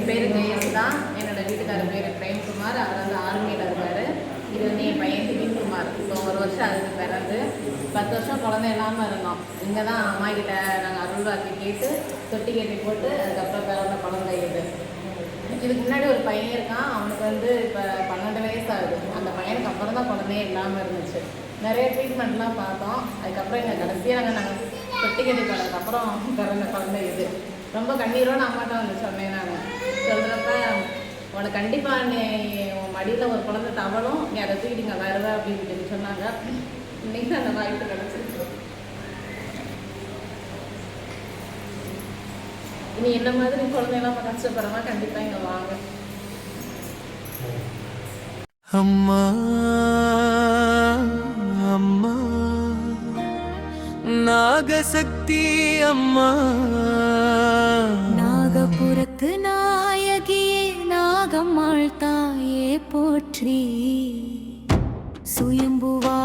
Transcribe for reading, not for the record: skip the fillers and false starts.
பேர் ஜெயஸ் தான். என்னோட வீட்டுக்காரர் பேர் பிரேம்குமார். அவர் வந்து ஆர்மியில் இருக்கார். இது வந்து என் பையன் திடீன்குமார். இப்போ 1 வருஷம் அதுக்கு பிறந்து 10 வருஷம் குழந்தை இல்லாமல் இருந்தோம். இங்கே தான் அம்மா கிட்ட நாங்கள் அருள்வாக்கி கேட்டு தொட்டி கட்டி போட்டு அதுக்கப்புறம் பிறந்த குழந்தை இது. இதுக்கு முன்னாடி ஒரு பையன் இருக்கான். அவனுக்கு வந்து இப்போ 12 வயசு ஆகுது. அந்த பையனுக்கு அப்புறம் தான் குழந்தையே இல்லாமல் இருந்துச்சு. நிறைய ட்ரீட்மெண்ட்லாம் பார்த்தோம். அதுக்கப்புறம் எங்கள் கடைசியாக நாங்கள் தொட்டி கட்டி போனதுக்கப்புறம் பிறந்த குழந்தை இது. ரொம்ப கண்ணீரோடு அம்மாட்ட வந்து சொன்னேன். நான் சொல்கிறப்ப உனக்கு கண்டிப்பாக நீ உன் மடியில் ஒரு குழந்தை தவளும், நீ அதை தூக்கிட்டு இங்கே வருவ அப்படின்னு சொல்லி சொன்னாங்க. இன்னைக்கு அந்த வாய்ப்பு கிடச்சிருக்கு. இனி என்ன மாதிரி குழந்தைலாம் கஷ்டப்படுறவா கண்டிப்பாக இங்கே வாங்க. அம்மா அம்மா நாகசக்தி அம்மா, நாகபுரத்து நாயகியே நாகம்மாள் தாயே போற்றி. சுயம்புவா